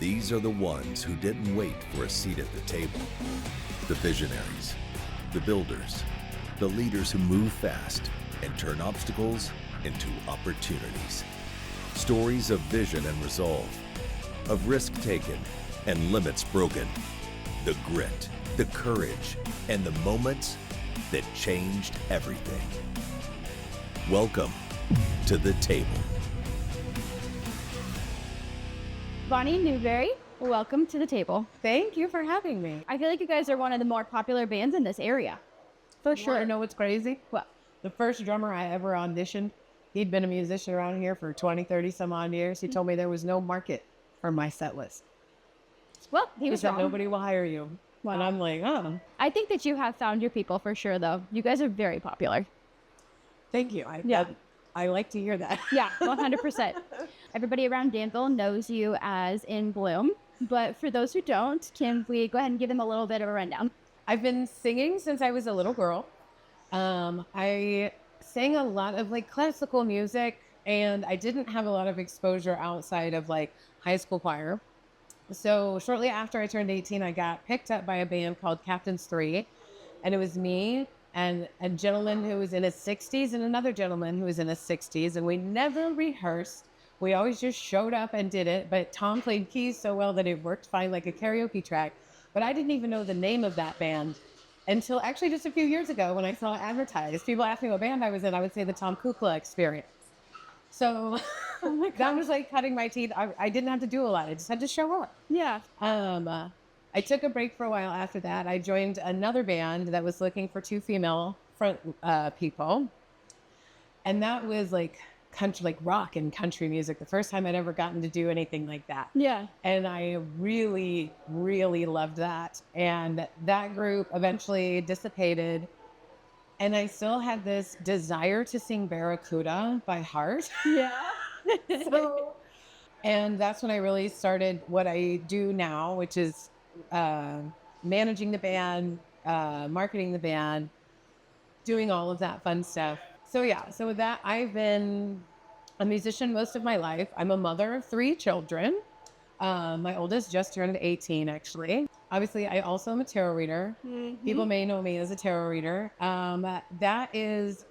These are the ones who didn't wait for a seat at the table. The visionaries, the builders, the leaders who move fast and turn obstacles into opportunities. Stories of vision and resolve, of risk taken and limits broken. The grit, the courage, and the moments that changed everything. Welcome to the table. Bonnie Newberry, welcome to the table. Thank you for having me. I feel like you guys are one of the more popular bands in this area. For sure. You know what's crazy? What? The first drummer I ever auditioned, he'd been a musician around here for 20, 30 some odd years. He told me there was no market for my set list. Well, he was said wrong. nobody will hire you. Wow. And I'm like, oh. I think that you have found your people for sure, though. You guys are very popular. Thank you. I like to hear that. Yeah, 100%. Everybody around Danville knows you as In Bloom, but for those who don't, can we go ahead and give them a little bit of a rundown? I've been singing since I was a little girl. I sang a lot of classical music, and I didn't have a lot of exposure outside of high school choir. So shortly after I turned 18, I got picked up by a band called Captain's 3, and it was me and a gentleman who was in his 60s and another gentleman who was in his 60s, and we never rehearsed. We always just showed up and did it, but Tom played keys so well that it worked fine like a karaoke track. But I didn't even know the name of that band until actually just a few years ago when I saw it advertised. People asked me what band I was in. I would say the Tom Kukla Experience. So that was like cutting my teeth. I didn't have to do a lot. I just had to show up. Yeah. I took a break for a while after that. I joined another band that was looking for 2 female front people. And that was country, rock and country music. The first time I'd ever gotten to do anything like that. Yeah. And I really, really loved that. And that group eventually dissipated. And I still had this desire to sing Barracuda by heart. Yeah. And that's when I really started what I do now, which is managing the band, marketing the band, doing all of that fun stuff. So with that, I've been a musician most of my life. I'm a mother of 3 children. My oldest just turned 18, actually. Obviously, I also am a tarot reader. Mm-hmm. People may know me as a tarot reader. That is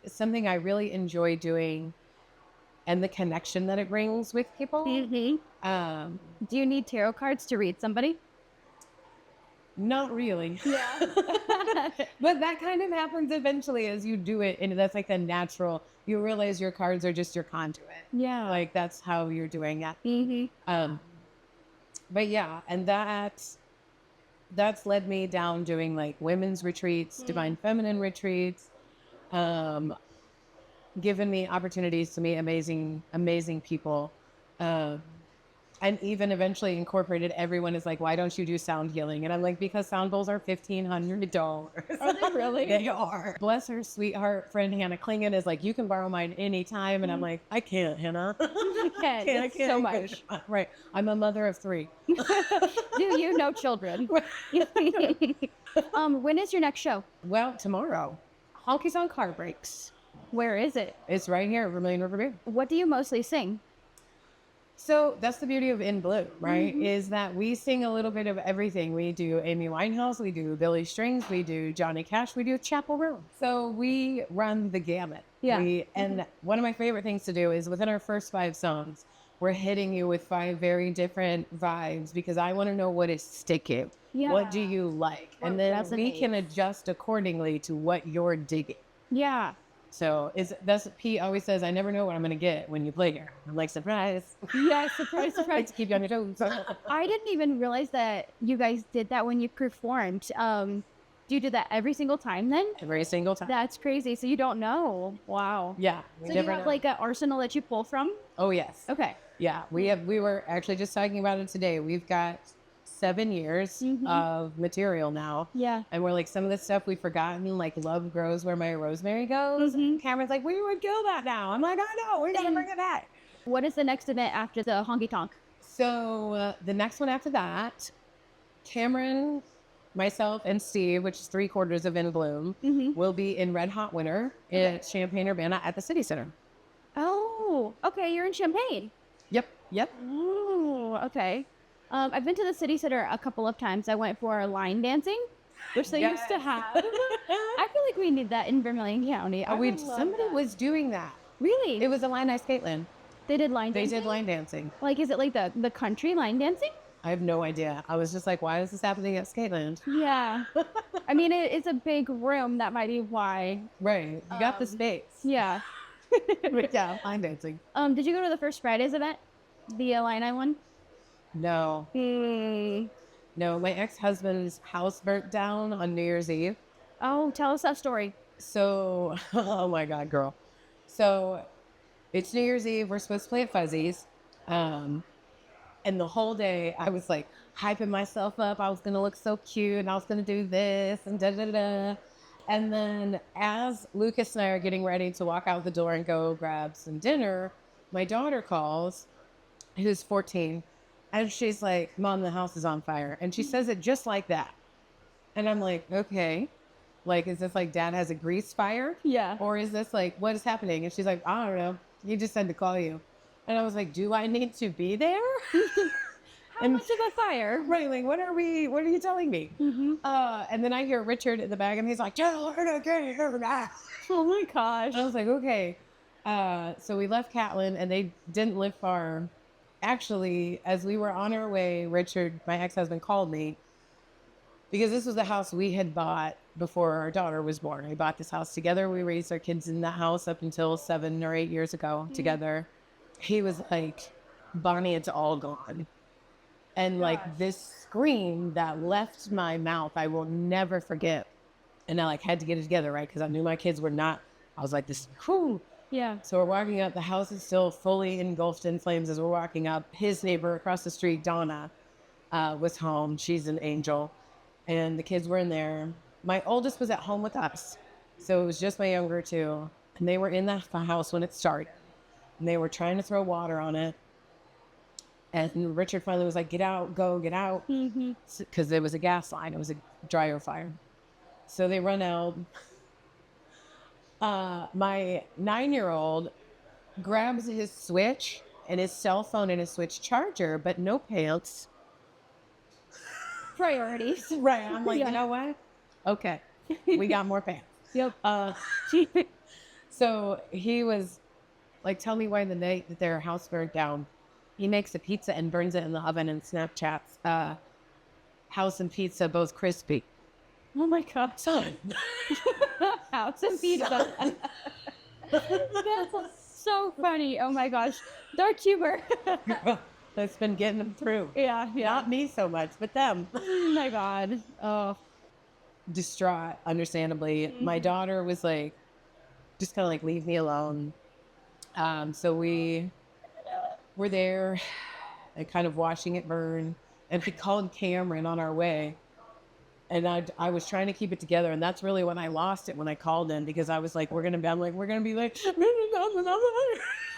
something I really enjoy doing, and the connection that it brings with people. Mm-hmm. Do you need tarot cards to read somebody? Not really. Yeah. But that kind of happens eventually as you do it. And that's the natural, you realize your cards are just your conduit. Yeah. That's how you're doing it. Mm-hmm. But yeah, and that's led me down doing women's retreats, divine feminine retreats, given me opportunities to meet amazing people. And even eventually incorporated everyone is why don't you do sound healing? And I'm because sound bowls are $1,500. Are they really? They are. Bless her sweetheart friend Hannah Klingon is you can borrow mine anytime. And I'm I can't, Hannah. You can't. I can't so much. Right. I'm a mother of 3. Do you know children? When is your next show? Well, tomorrow. Honky Tonk Car Breaks. Where is it? It's right here at Vermilion River. What do you mostly sing? So that's the beauty of In Bloom, right? Mm-hmm. Is that we sing a little bit of everything. We do Amy Winehouse, we do Billy Strings, we do Johnny Cash, we do Chapel Room. So we run the gamut. Yeah. And one of my favorite things to do is within our first 5 songs, we're hitting you with 5 very different vibes because I want to know what is sticking. Yeah. What do you like? And then we can adjust accordingly to what you're digging. Yeah. So that's what Pete always says, I never know what I'm going to get when you play here. I'm surprise. Yeah, surprise, surprise. To keep you on your toes. I didn't even realize that you guys did that when you performed. Do you do that every single time then? Every single time. That's crazy. So you don't know. Wow. Yeah. So you have an arsenal that you pull from? Oh, yes. Okay. Yeah. We were actually just talking about it today. We've got 7 years of material now. Yeah. And we're some of the stuff we've forgotten, Love Grows Where My Rosemary Goes. Mm-hmm. Cameron's we would kill that now. I'm I know, we gotta bring it back. What is the next event after the honky tonk? So the next one after that, Cameron, myself, and Steve, which is 3/4 of In Bloom, will be in Red Hot Winter at Champaign-Urbana at the City Center. Oh, okay. You're in Champaign. Yep. Oh, okay. I've been to the city center a couple of times. I went for line dancing, which they used to have. I feel like we need that in Vermilion County. Somebody was doing that. Really? It was a Illini Skateland. They did line dancing? They did line dancing. Like, is it like the country line dancing? I have no idea. I was just like, why is this happening at Skateland? Yeah. I mean, it's a big room. That might be why. Right. You got the space. Yeah. But yeah, line dancing. Did you go to the First Fridays event? The Illini one? No. No, my ex-husband's house burnt down on New Year's Eve. Oh, tell us that story. So, oh my God, girl. So it's New Year's Eve. We're supposed to play at Fuzzy's. And the whole day I was like hyping myself up. I was going to look so cute and I was going to do this and da-da-da. And then as Lucas and I are getting ready to walk out the door and go grab some dinner, my daughter calls, who's 14, and she's like, Mom, the house is on fire. And she says it just like that. And I'm like, okay. Like, is this like Dad has a grease fire? Yeah. Or is this like, what is happening? And she's like, I don't know. He just said to call you. And I was like, do I need to be there? How much of a fire? Right, like, what are you telling me? And then I hear Richard in the back, and he's like, tell her to get here now. Oh my gosh. I was like, okay. So we left Catlin, and they didn't live far. Actually, as we were on our way, Richard, my ex-husband, called me because this was the house we had bought before our daughter was born. We bought this house together. We raised our kids in that house up until 7 or 8 years ago together. He was like, Bonnie, it's all gone. And like this scream that left my mouth, I will never forget. And I like had to get it together, right? Because I knew my kids were not, I was like, this, whew. Yeah. So we're walking up. The house is still fully engulfed in flames as we're walking up. His neighbor across the street, Donna, was home. She's an angel. And the kids were in there. My oldest was at home with us. So it was just my younger two. And they were in the house when it started. And they were trying to throw water on it. And Richard finally was like, get out, go, get out. Because there was a gas line. It was a dryer fire. So they run out. My 9-year-old grabs his switch and his cell phone and his switch charger, but no pants. Priorities. Right. I'm like, Yeah. You know what? Okay. We got more pants. Yep. So he was like, tell me why the night that their house burned down, he makes a pizza and burns it in the oven and Snapchats, house and pizza, both crispy. Oh my God. Son. House and pizza. That's so funny. Oh my gosh. Dark humor. That's been getting them through. Yeah. Not me so much, but them. Oh my God. Oh. Distraught, understandably. My daughter was like, just kind of like, leave me alone. So we were there and kind of watching it burn. And we called Cameron on our way. And I was trying to keep it together. And that's really when I lost it, when I called in, because I was like, we're going to be like,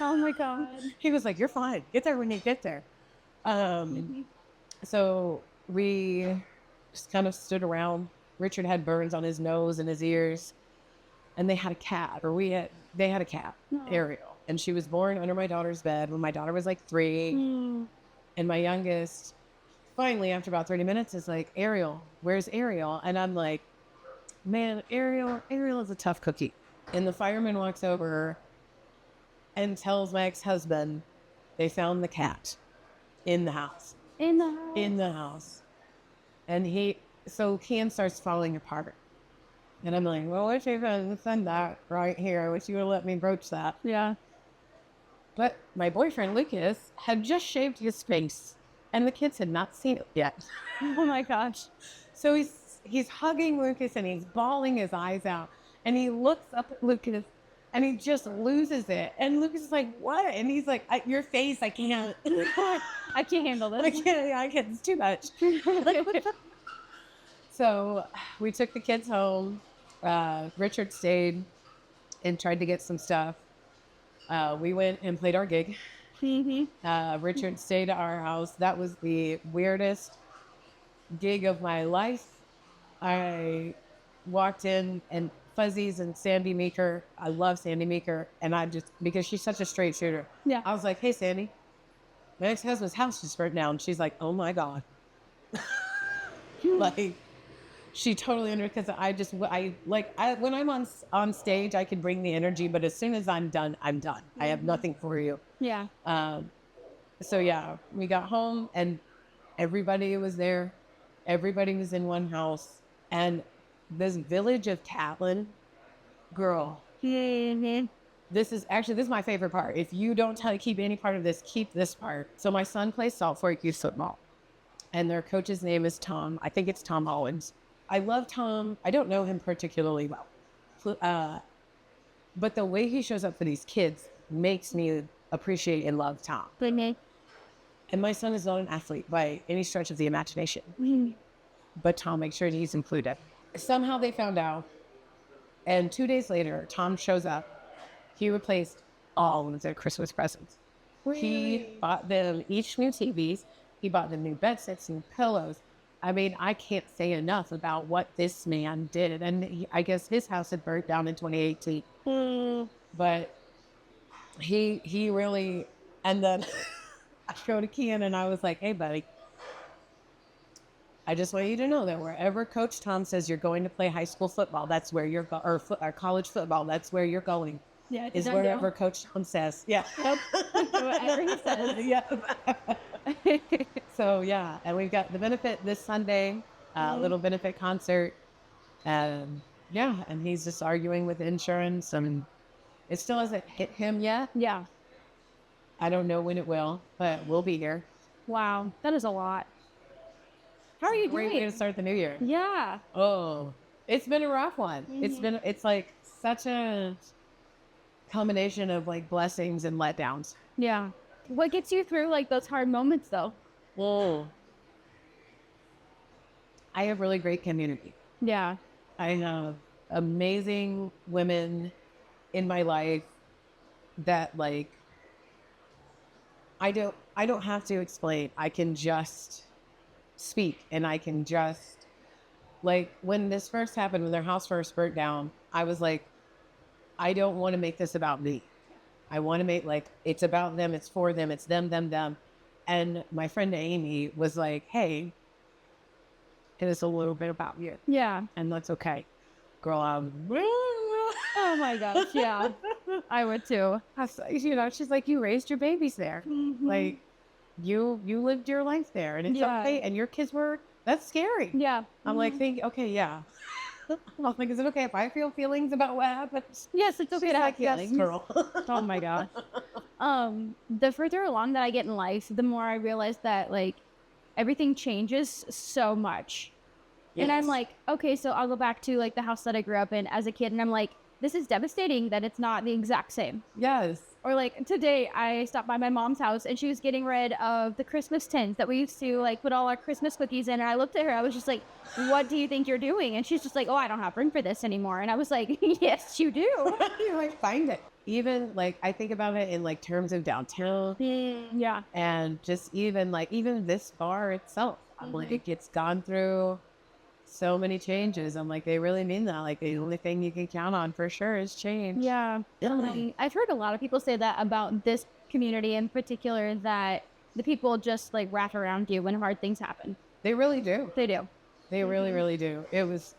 Oh my God. he was like, you're fine. Get there when you get there. So we just kind of stood around. Richard had burns on his nose and his ears. And they had a cat, they had a cat, Ariel. And she was born under my daughter's bed when my daughter was like 3. And my youngest, finally, after about 30 minutes, is like, Ariel, where's Ariel? And I'm like, man, Ariel is a tough cookie. And the fireman walks over and tells my ex-husband they found the cat in the house. In the house. In the house. And so Cam starts falling apart. And I'm like, well, wish you could send that right here. Wish you would let me broach that. Yeah. But my boyfriend, Lucas, had just shaved his face. And the kids had not seen it yet. Oh my gosh. So he's hugging Lucas and he's bawling his eyes out. And he looks up at Lucas and he just loses it. And Lucas is like, what? And he's like, your face, I can't. I can't handle this. I can't, it's too much. So we took the kids home. Richard stayed and tried to get some stuff. We went and played our gig. Richard stayed at our house. That was the weirdest gig of my life. I walked in and Fuzzies and Sandy Meeker. I love Sandy Meeker. And because she's such a straight shooter. Yeah. I was like, hey, Sandy, my ex-husband's house just burned down. She's like, oh my God. Like, she totally because when I'm on stage, I can bring the energy, but as soon as I'm done, I'm done. I have nothing for you. Yeah. So yeah, we got home and everybody was there. Everybody was in one house. And this village of Catlin, girl, this is my favorite part. If you don't keep any part of this, keep this part. So my son plays Salt Fork Youth Football, and their coach's name is Tom. I think it's Tom Hollins. I love Tom. I don't know him particularly well. But the way he shows up for these kids makes me appreciate and love Tom. And my son is not an athlete by any stretch of the imagination. But Tom makes sure he's included. Somehow they found out. And 2 days later, Tom shows up. He replaced all of their Christmas presents. Really? He bought them each new TVs. He bought them new bed sets, new pillows. I mean, I can't say enough about what this man did. And I guess his house had burnt down in 2018. But he really, and then I showed a Kian and I was like, hey, buddy, I just want you to know that wherever Coach Tom says you're going to play high school football, that's where you're or college football, that's where you're going. Yeah, is wherever Coach Tom says. Yeah. Whatever he says. Yeah. So yeah, and we've got the benefit this Sunday, little benefit concert. Yeah, and he's just arguing with insurance, and it still hasn't hit him yet. Yeah. I don't know when it will, but we'll be here. Wow, that is a lot. How are you doing? Great way to start the new year. Yeah. Oh, it's been a rough one. It's like such a combination of like blessings and letdowns. Yeah. What gets you through like those hard moments though? Oh, I have really great community. Yeah. I have amazing women in my life that like I don't have to explain. I can just speak, and I can just, like, when this first happened, when their house first burnt down, I was like, I don't want to make this about me. I want to make, like, it's about them, it's for them, it's them. And my friend Amy was like, hey, it is a little bit about you. Yeah. And that's okay. Girl, oh my gosh, yeah. I would too. You know, she's like, you raised your babies there. Like, you lived your life there, and it's okay. And your kids that's scary. Yeah. I'm like, okay, yeah. I'm like, is it okay if I feel feelings about what happened? Yes, it's okay to have feelings. Yes, girl. Oh my gosh. The further along that I get in life, the more I realize that like everything changes so much. Yes. And I'm like, okay, so I'll go back to like the house that I grew up in as a kid, and I'm like, this is devastating that it's not the exact same. Yes. Or like today I stopped by my mom's house and she was getting rid of the Christmas tins that we used to like put all our Christmas cookies in. And I looked at her, I was just like, what do you think you're doing? And she's just like, oh, I don't have room for this anymore. And I was like, yes, you do. You like find it. Even like, I think about it in like terms of downtown. Yeah. And just even this bar itself. I'm like, it's gone through so many changes. I'm like, they really mean that. Like, the only thing you can count on for sure is change. Yeah. I've heard a lot of people say that about this community in particular, that the people just like wrap around you when hard things happen. They really do. They do. They really, really do. It was,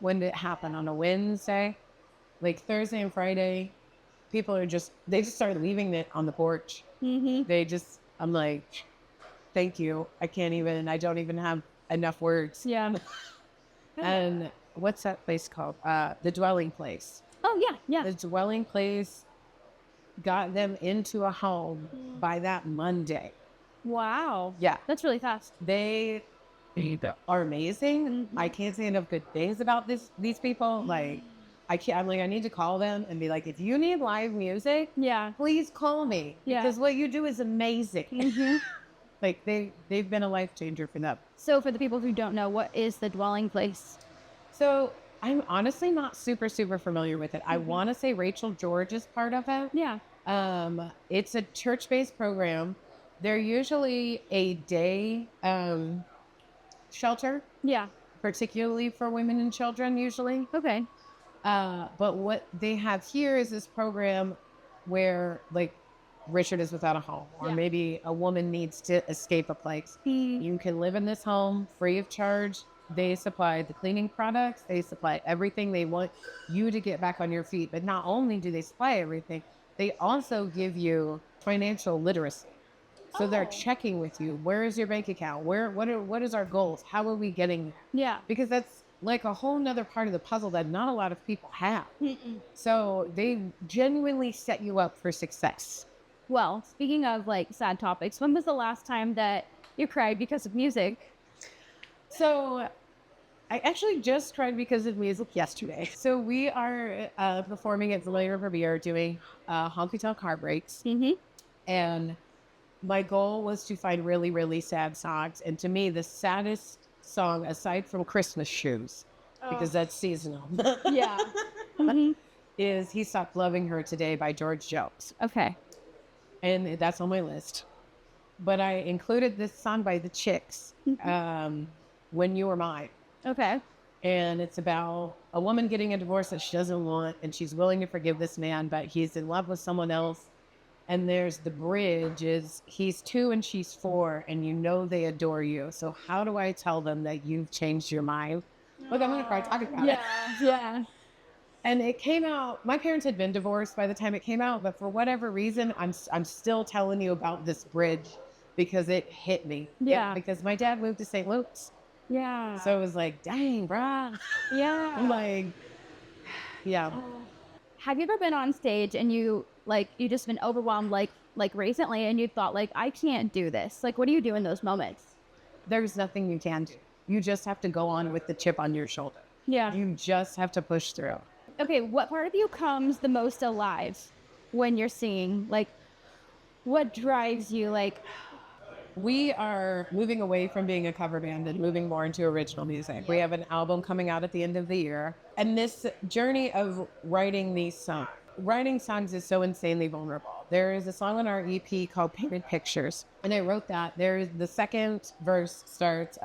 when did it happen? On a Wednesday? Like Thursday and Friday, they just started leaving it on the porch. I'm like, thank you. I don't even have enough words. Yeah. And what's that place called? The Dwelling Place. Oh, yeah. The Dwelling Place got them into a home by that Monday. Wow. Yeah. That's really fast. They are amazing. I can't say enough good things about these people. Like, I'm like, I need to call them and be like, if you need live music, please call me. Yeah. Because what you do is amazing. Like, they've been a life changer for them. So for the people who don't know, what is the Dwelling Place? So I'm honestly not super, super familiar with it. I want to say Rachel George is part of it. Yeah. It's a church-based program. They're usually a day shelter. Yeah. Particularly for women and children, usually. Okay. But what they have here is this program where, like, Richard is without a home, or Yeah. maybe a woman needs to escape a place. You can live in this home free of charge. They supply the cleaning products. They supply everything. They want you to get back on your feet. But not only do they supply everything, they also give you financial literacy. So they're checking with you. Where is your bank account? What is our goals? How are we getting there? Yeah. Because that's like a whole nother part of the puzzle that not a lot of people have. So they genuinely set you up for success. Well, speaking of like sad topics, when was the last time that you cried because of music? So I actually just cried because of music yesterday. So we are performing at Vermilion. We are doing Honky Tonk Heartbreaks. And my goal was to find really, really sad songs. And to me, the saddest song, aside from Christmas Shoes, because that's seasonal, Yeah. is He Stopped Loving Her Today by George Jones. Okay. And that's on my list. But I included this song by the Chicks, When You Were Mine. Okay. And it's about a woman getting a divorce that she doesn't want, and she's willing to forgive this man, but he's in love with someone else. And there's the bridge is he's 2 and she's 4, and you know they adore you. So how do I tell them that you've changed your mind? Look, I'm going to cry talking about it. Yeah. And it came out, my parents had been divorced by the time it came out, but for whatever reason, I'm still telling you about this bridge because it hit me. Yeah. Because my dad moved to St. Luke's. Yeah. So it was like, dang, brah. Yeah. I'm like, yeah. Have you ever been on stage and you just been overwhelmed like recently and you thought like, I can't do this? Like, what do you do in those moments? There's nothing you can do. You just have to go on with the chip on your shoulder. Yeah. You just have to push through. Okay, what part of you comes the most alive when you're singing? Like, what drives you? Like, We are moving away from being a cover band and moving more into original music. We have an album coming out at the end of the year. And this journey of writing songs is so insanely vulnerable. There is a song on our EP called Painted Pictures. And I wrote that. The second verse starts,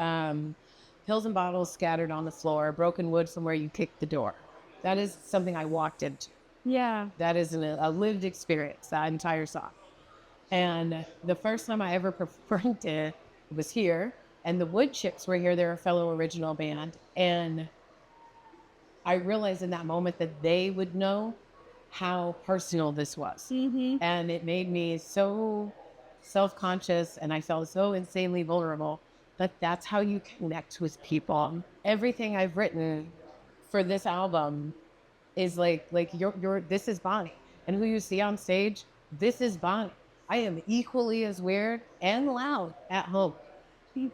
pills and bottles scattered on the floor, broken wood from where you kicked the door. That is something I walked into. yeah. That is a lived experience, that entire song. And the first time I ever performed it was here, and the Wood Chips were here. They're a fellow original band. And I realized in that moment that they would know how personal this was. And it made me so self-conscious, and I felt so insanely vulnerable. But that's how you connect with people. Everything I've written for this album is like this is Bonnie. And who you see on stage, this is Bonnie. I am equally as weird and loud at home.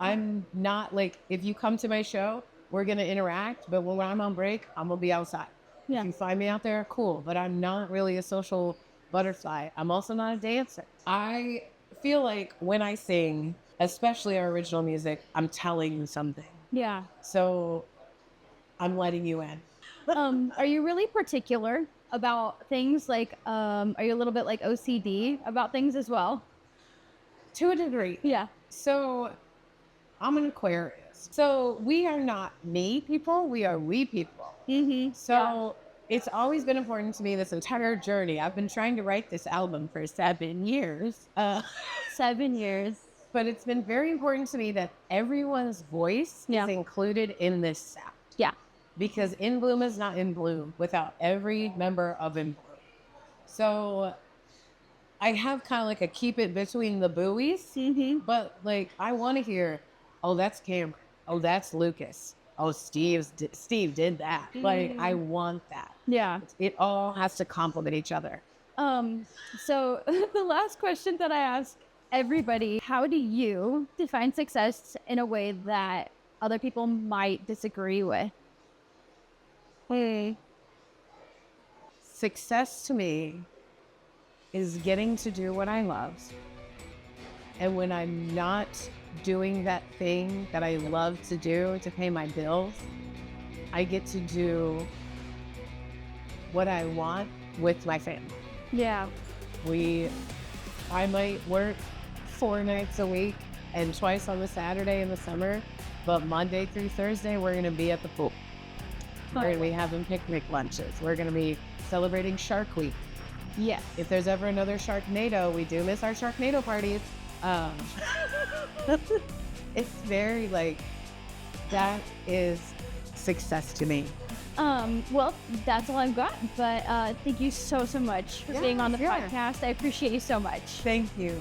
I'm not like, if you come to my show, we're going to interact, but when I'm on break, I'm going to be outside. Yeah. If you find me out there, cool, but I'm not really a social butterfly. I'm also not a dancer. I feel like when I sing, especially our original music, I'm telling you something. Yeah. So I'm letting you in. Are you really particular about things? Like, are you a little bit like OCD about things as well? To a degree. Yeah. So I'm an Aquarius. So we are not me people, we are we people. So it's always been important to me this entire journey. I've been trying to write this album for 7 years. 7 years. But it's been very important to me that everyone's voice is included in this sound. Yeah. Because In Bloom is not in bloom without every member of In Bloom. So I have kind of like a keep it between the buoys, but like I want to hear, oh, that's Cameron. Oh, that's Lucas. Oh, Steve did that. Like I want that. Yeah. It all has to complement each other. So the last question that I ask everybody, how do you define success in a way that other people might disagree with? Success to me is getting to do what I love. And when I'm not doing that thing that I love to do to pay my bills, I get to do what I want with my family. Yeah. I might work 4 nights a week and twice on the Saturday in the summer, but Monday through Thursday, we're going to be at the pool. We're going to be having picnic lunches. We're going to be celebrating Shark Week. Yes. If there's ever another Sharknado, we do miss our Sharknado parties. It's very like, that is success to me. Well, that's all I've got, but thank you so much for being on the Yeah. podcast. I appreciate you so much. Thank you.